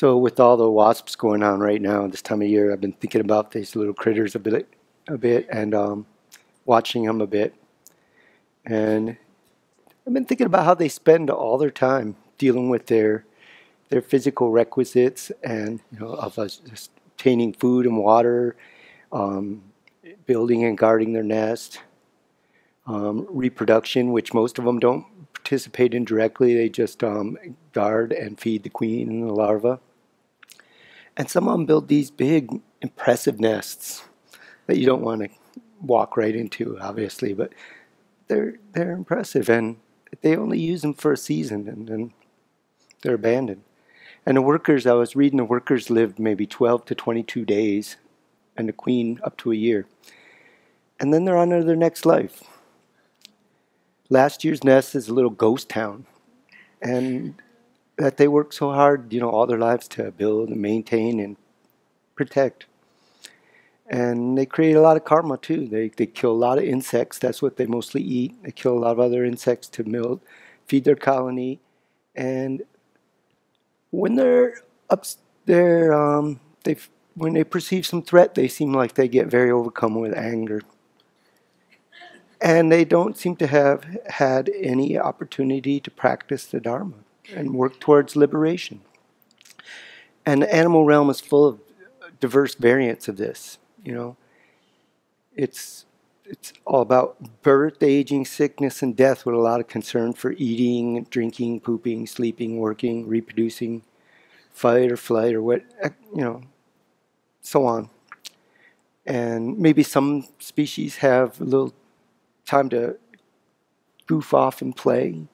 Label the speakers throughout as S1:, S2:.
S1: So with all the wasps going on right now, this time of year, I've been thinking about these little critters a bit, and watching them a bit. And I've been thinking about how they spend all their time dealing with their physical requisites, and of us just obtaining food and water, um, building and guarding their nest, reproduction, which most of them don't participate in directly. They just guard and feed the queen and the larva. And some of them build these big, impressive nests that you don't want to walk right into, obviously, but they're impressive, and they only use them for a season, and then they're abandoned. And the workers, I was reading, the workers lived maybe 12 to 22 days, and the queen up to a year. And then they're on to their next life. Last year's nest is a little ghost town, and that they work so hard, all their lives to build and maintain and protect. And they create a lot of karma too. They kill a lot of insects. That's what they mostly eat. They kill a lot of other insects to feed their colony. And when they're up there, when they perceive some threat, they seem like they get very overcome with anger. And they don't seem to have had any opportunity to practice the Dharma and work towards liberation. And the animal realm is full of diverse variants of this. It's all about birth, aging, sickness, and death, with a lot of concern for eating, drinking, pooping, sleeping, working, reproducing, fight or flight, or what, so on. And maybe some species have a little time to goof off and play,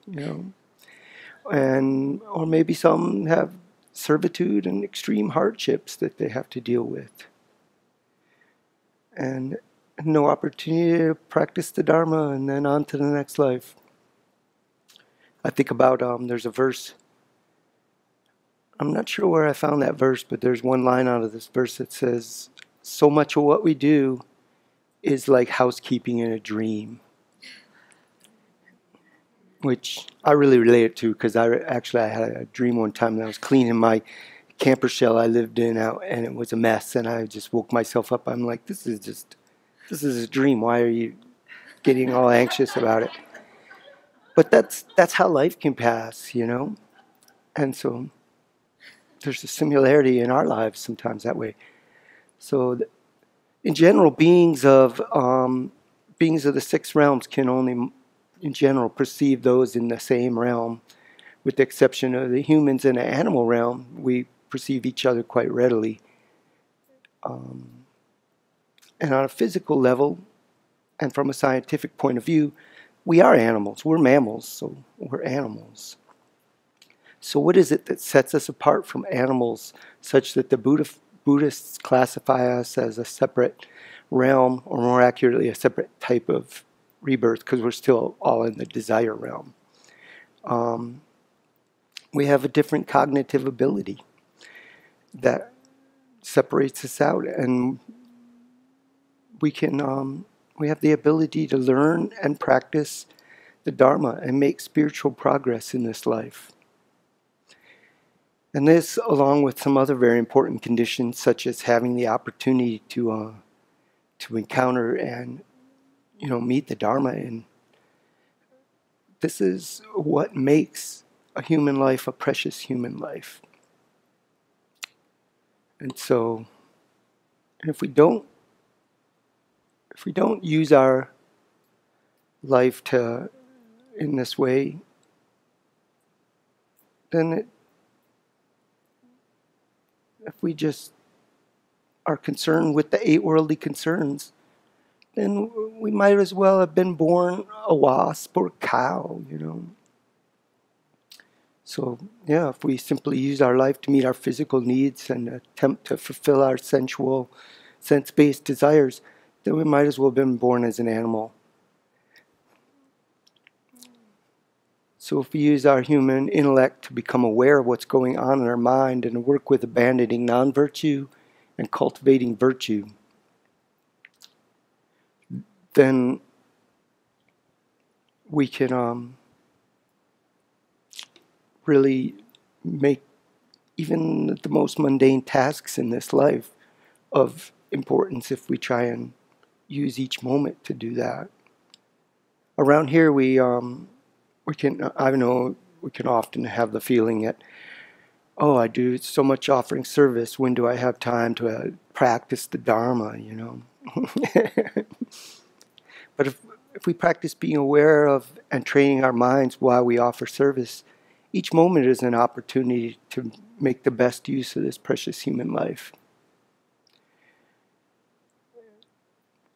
S1: or maybe some have servitude and extreme hardships that they have to deal with, and no opportunity to practice the Dharma, and then on to the next life. I think about, there's a verse, I'm not sure where I found that verse, but there's one line out of this verse that says, so much of what we do is like housekeeping in a dream, which I really relate to, because I had a dream one time that I was cleaning my camper shell I lived in out, and it was a mess, and I just woke myself up. I'm like, this is a dream. Why are you getting all anxious about it? But that's how life can pass, and so there's a similarity in our lives sometimes that way. So in general, beings of the six realms can only, in general, perceive those in the same realm. With the exception of the humans in the animal realm, we perceive each other quite readily. And on a physical level, and from a scientific point of view, we are animals. We're mammals, so we're animals. So what is it that sets us apart from animals, such that the Buddhists classify us as a separate realm, or more accurately, a separate type of rebirth, because we're still all in the desire realm? We have a different cognitive ability that separates us out, and we have the ability to learn and practice the Dharma and make spiritual progress in this life. And this, along with some other very important conditions, such as having the opportunity to encounter and meet the Dharma, and this is what makes a human life a precious human life. And so, if we don't use our life in this way, then if we just are concerned with the 8 worldly concerns, then we might as well have been born a wasp or a cow, So, if we simply use our life to meet our physical needs and attempt to fulfill our sensual, sense-based desires, then we might as well have been born as an animal. So if we use our human intellect to become aware of what's going on in our mind and to work with abandoning non-virtue and cultivating virtue, then we can really make even the most mundane tasks in this life of importance if we try and use each moment to do that. Around here, we can, I know we can often have the feeling that, oh, I do so much offering service. When do I have time to practice the Dharma, you know? But if we practice being aware of and training our minds while we offer service, each moment is an opportunity to make the best use of this precious human life.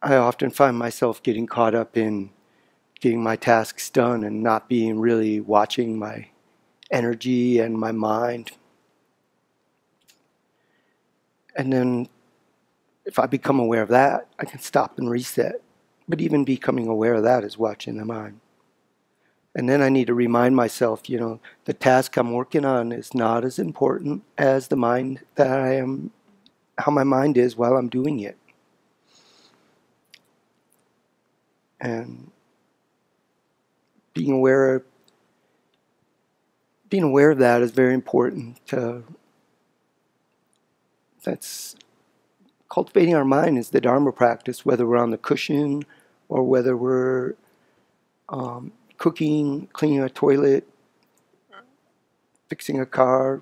S1: I often find myself getting caught up in getting my tasks done and not being really watching my energy and my mind. And then if I become aware of that, I can stop and reset. But even becoming aware of that is watching the mind. And then I need to remind myself, you know, the task I'm working on is not as important as the mind that I am, how my mind is while I'm doing it. And being aware of that is very important. That's cultivating our mind is the Dharma practice, whether we're on the cushion or whether we're cooking, cleaning a toilet, fixing a car,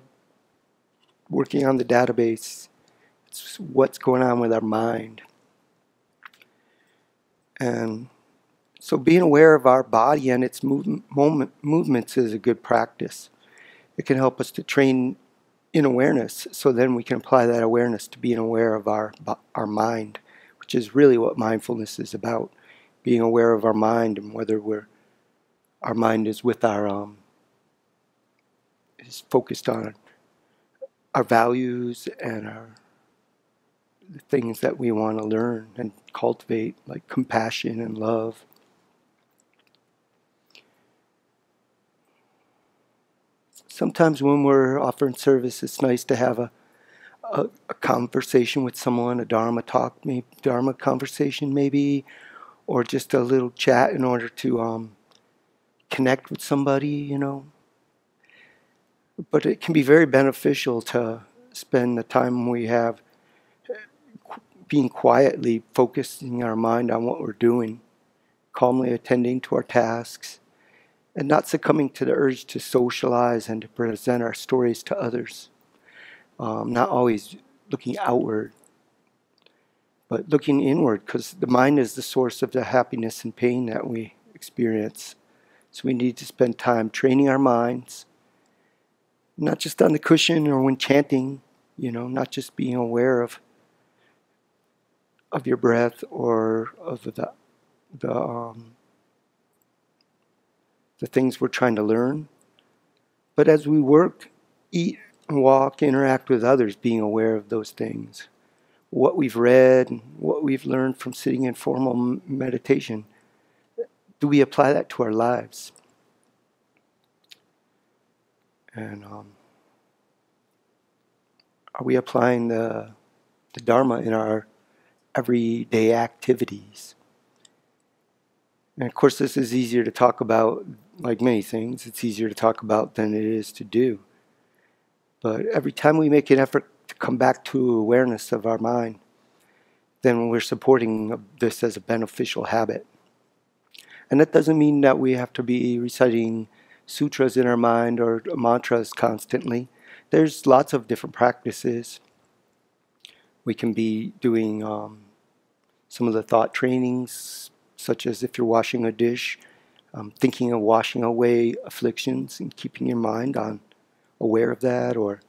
S1: working on the database. It's what's going on with our mind. And so being aware of our body and its movements is a good practice. It can help us to train in awareness, so then we can apply that awareness to being aware of our mind, which is really what mindfulness is about. Being aware of our mind and whether our mind is with is focused on our values and the things that we want to learn and cultivate, like compassion and love. Sometimes when we're offering service, it's nice to have a conversation with someone, a Dharma talk, maybe Dharma conversation maybe, or just a little chat in order to connect with somebody, you know. But it can be very beneficial to spend the time we have being quietly focusing our mind on what we're doing, calmly attending to our tasks, and not succumbing to the urge to socialize and to present our stories to others. Not always looking outward, but looking inward, because the mind is the source of the happiness and pain that we experience. So we need to spend time training our minds, not just on the cushion or when chanting, you know, not just being aware of your breath or of the things we're trying to learn. But as we work, eat, walk, interact with others, being aware of those things. What we've read, and what we've learned from sitting in formal meditation, do we apply that to our lives? And are we applying the Dharma in our everyday activities? And of course, this is easier to talk about, like many things. It's easier to talk about than it is to do. But every time we make an effort to come back to awareness of our mind, then we're supporting this as a beneficial habit. And that doesn't mean that we have to be reciting sutras in our mind or mantras constantly. There's lots of different practices. We can be doing some of the thought trainings, such as if you're washing a dish, thinking of washing away afflictions and keeping your mind aware of that, or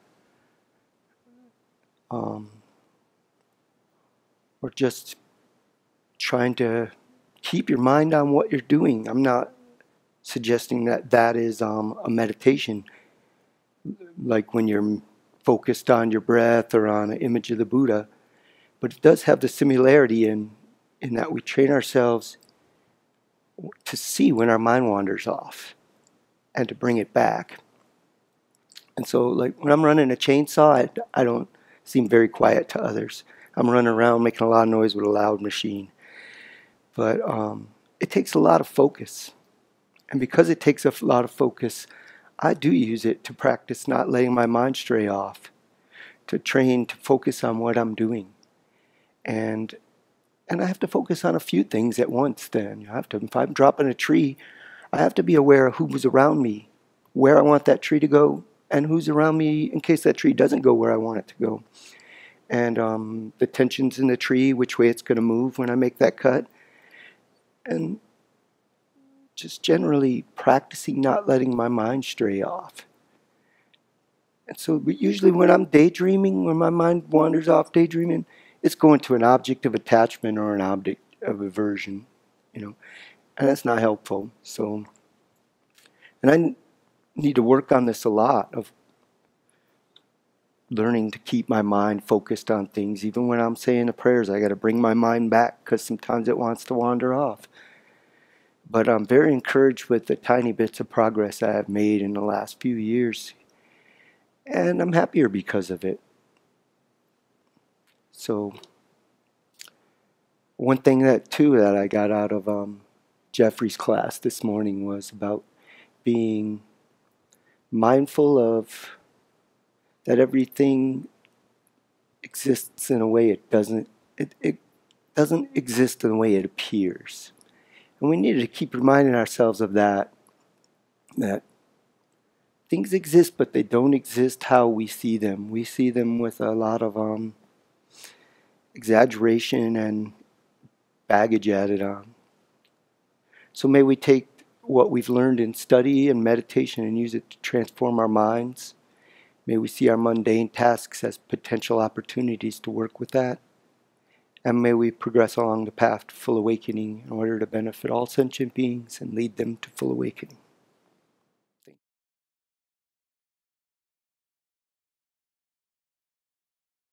S1: just trying to keep your mind on what you're doing. I'm not suggesting that is a meditation, like when you're focused on your breath or on an image of the Buddha, but it does have the similarity in that we train ourselves to see when our mind wanders off and to bring it back. And so, like when I'm running a chainsaw, I don't seem very quiet to others. I'm running around making a lot of noise with a loud machine. But it takes a lot of focus. And because it takes a lot of focus, I do use it to practice not letting my mind stray off, to train to focus on what I'm doing. And I have to focus on a few things at once then. If I'm dropping a tree, I have to be aware of who's around me, where I want that tree to go, and who's around me in case that tree doesn't go where I want it to go. And the tensions in the tree, which way it's going to move when I make that cut. And just generally practicing not letting my mind stray off. And so usually when I'm daydreaming, when my mind wanders off daydreaming, it's going to an object of attachment or an object of aversion, and that's not helpful. So, and I need to work on this a lot, of learning to keep my mind focused on things. Even when I'm saying the prayers, I got to bring my mind back because sometimes it wants to wander off. But I'm very encouraged with the tiny bits of progress I have made in the last few years. And I'm happier because of it. So, one thing that I got out of Jeffrey's class this morning was about being mindful of that everything exists in a way it doesn't exist in the way it appears. And we need to keep reminding ourselves of that things exist, but they don't exist how we see them. We see them with a lot of exaggeration and baggage added on. So may we take what we've learned in study and meditation and use it to transform our minds. May we see our mundane tasks as potential opportunities to work with that. And may we progress along the path to full awakening in order to benefit all sentient beings and lead them to full awakening.